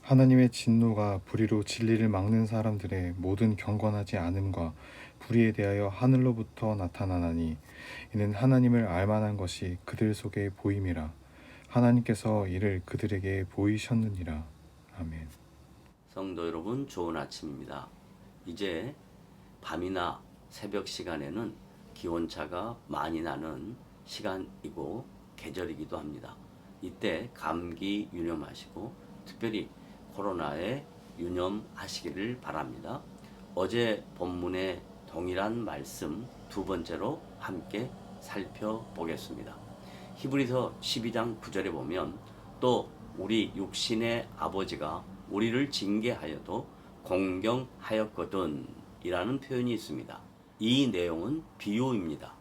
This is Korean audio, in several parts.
하나님의 진노가 불의로 진리를 막는 사람들의 모든 경건하지 않음과 불의에 대하여 하늘로부터 나타나나니 이는 하나님을 알만한 것이 그들 속에 보임이라. 하나님께서 이를 그들에게 보이셨느니라. 아멘. 성도 여러분, 좋은 아침입니다. 이제 밤이나 새벽 시간에는 기온차가 많이 나는 시간이고 계절이기도 합니다. 이때 감기 유념하시고 특별히 코로나에 유념하시기를 바랍니다. 어제 본문의 동일한 말씀 두 번째로 함께 살펴보겠습니다. 히브리서 12장 9절에 보면 또 우리 육신의 아버지가 우리를 징계하여도 공경하였거든 이라는 표현이 있습니다. 이 내용은 비유입니다.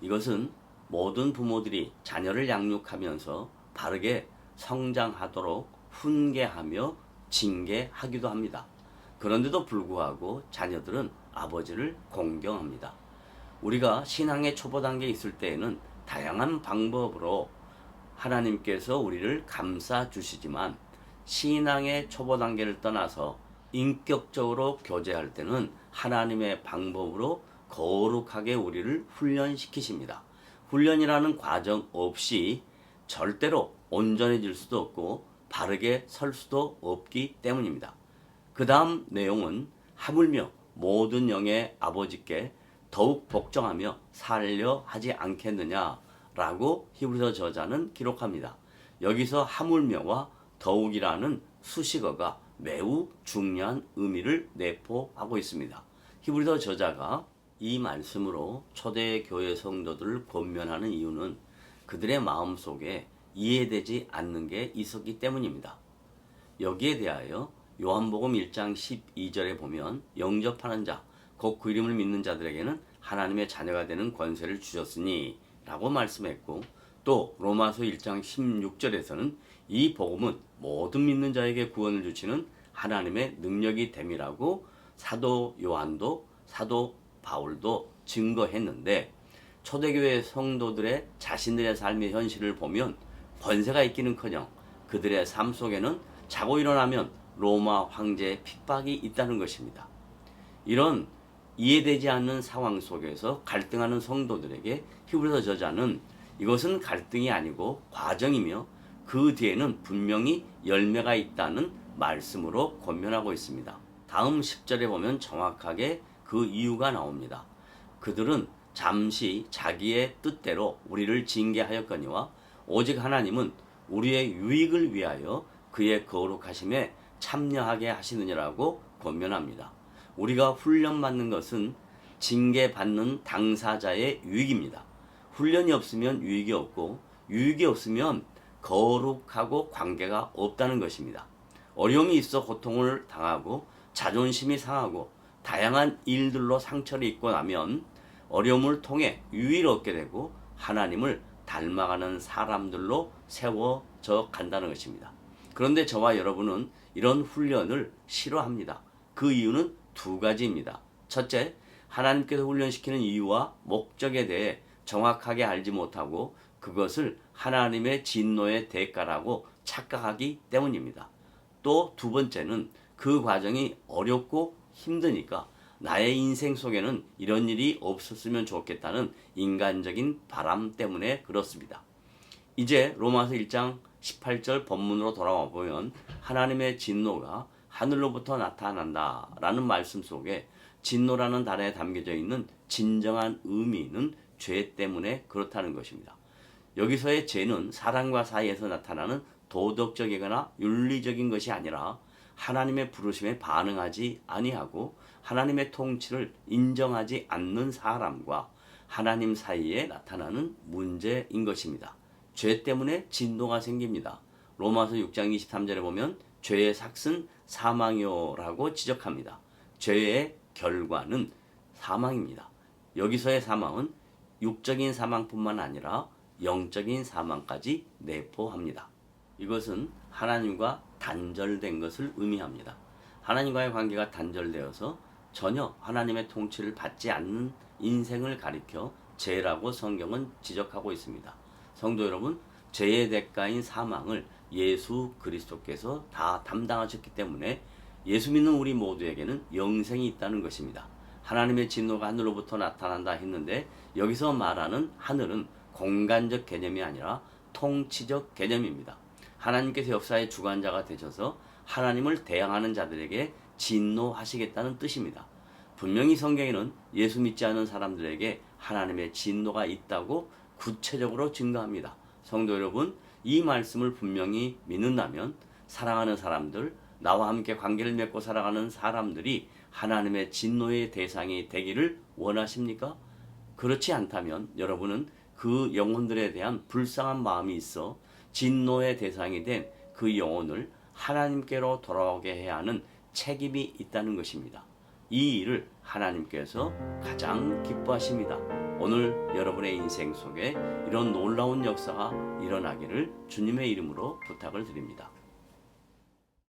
이것은 모든 부모들이 자녀를 양육하면서 바르게 성장하도록 훈계하며 징계하기도 합니다. 그런데도 불구하고 자녀들은 아버지를 공경합니다. 우리가 신앙의 초보 단계에 있을 때에는 다양한 방법으로 하나님께서 우리를 감싸 주시지만 신앙의 초보 단계를 떠나서 인격적으로 교제할 때는 하나님의 방법으로 거룩하게 우리를 훈련시키십니다. 훈련이라는 과정 없이 절대로 온전해질 수도 없고 바르게 설 수도 없기 때문입니다. 그 다음 내용은 하물며 모든 영의 아버지께 더욱 복종하며 살려 하지 않겠느냐라고 히브리서 저자는 기록합니다. 여기서 하물며와 더욱이라는 수식어가 매우 중요한 의미를 내포하고 있습니다. 히브리서 저자가 이 말씀으로 초대교회 성도들을 권면하는 이유는 그들의 마음속에 이해되지 않는 게 있었기 때문입니다. 여기에 대하여 요한복음 1장 12절에 보면 영접하는 자, 곧 그 이름을 믿는 자들에게는 하나님의 자녀가 되는 권세를 주셨으니 라고 말씀했고, 또 로마서 1장 16절에서는 이 복음은 모든 믿는 자에게 구원을 주시는 하나님의 능력이 됨이라고 사도 요한도 사도 바울도 증거했는데, 초대교회 성도들의 자신들의 삶의 현실을 보면 권세가 있기는커녕 그들의 삶 속에는 자고 일어나면 로마 황제의 핍박이 있다는 것입니다. 이런 이해되지 않는 상황 속에서 갈등하는 성도들에게 히브리서 저자는 이것은 갈등이 아니고 과정이며 그 뒤에는 분명히 열매가 있다는 말씀으로 권면하고 있습니다. 다음 10절에 보면 정확하게 그 이유가 나옵니다. 그들은 잠시 자기의 뜻대로 우리를 징계하였거니와 오직 하나님은 우리의 유익을 위하여 그의 거룩하심에 참여하게 하시느니라고 권면합니다. 우리가 훈련받는 것은 징계받는 당사자의 유익입니다. 훈련이 없으면 유익이 없고 유익이 없으면 거룩하고 관계가 없다는 것입니다. 어려움이 있어 고통을 당하고 자존심이 상하고 다양한 일들로 상처를 입고 나면 어려움을 통해 유의를 얻게 되고 하나님을 닮아가는 사람들로 세워져 간다는 것입니다. 그런데 저와 여러분은 이런 훈련을 싫어합니다. 그 이유는 두 가지입니다. 첫째, 하나님께서 훈련시키는 이유와 목적에 대해 정확하게 알지 못하고 그것을 하나님의 진노의 대가라고 착각하기 때문입니다. 또 두 번째는 그 과정이 어렵고 힘드니까 나의 인생 속에는 이런 일이 없었으면 좋겠다는 인간적인 바람 때문에 그렇습니다. 이제 로마서 1장 18절 본문으로 돌아와 보면 하나님의 진노가 하늘로부터 나타난다라는 말씀 속에 진노라는 단어에 담겨져 있는 진정한 의미는 죄 때문에 그렇다는 것입니다. 여기서의 죄는 사람과 사이에서 나타나는 도덕적이거나 윤리적인 것이 아니라 하나님의 부르심에 반응하지 아니하고 하나님의 통치를 인정하지 않는 사람과 하나님 사이에 나타나는 문제인 것입니다. 죄 때문에 진노가 생깁니다. 로마서 6장 23절에 보면 죄의 삭은 사망이요라고 지적합니다. 죄의 결과는 사망입니다. 여기서의 사망은 육적인 사망뿐만 아니라 영적인 사망까지 내포합니다. 이것은 하나님과 단절된 것을 의미합니다. 하나님과의 관계가 단절되어서 전혀 하나님의 통치를 받지 않는 인생을 가리켜 죄라고 성경은 지적하고 있습니다. 성도 여러분, 죄의 대가인 사망을 예수 그리스도께서 다 담당하셨기 때문에 예수 믿는 우리 모두에게는 영생이 있다는 것입니다. 하나님의 진노가 하늘로부터 나타난다 했는데 여기서 말하는 하늘은 공간적 개념이 아니라 통치적 개념입니다. 하나님께서 역사의 주관자가 되셔서 하나님을 대항하는 자들에게 진노하시겠다는 뜻입니다. 분명히 성경에는 예수 믿지 않는 사람들에게 하나님의 진노가 있다고 구체적으로 증거합니다. 성도 여러분, 이 말씀을 분명히 믿는다면 사랑하는 사람들, 나와 함께 관계를 맺고 살아가는 사람들이 하나님의 진노의 대상이 되기를 원하십니까? 그렇지 않다면 여러분은 그 영혼들에 대한 불쌍한 마음이 있어 진노의 대상이 된 그 영혼을 하나님께로 돌아오게 해야 하는 책임이 있다는 것입니다. 이 일을 하나님께서 가장 기뻐하십니다. 오늘 여러분의 인생 속에 이런 놀라운 역사가 일어나기를 주님의 이름으로 부탁을 드립니다.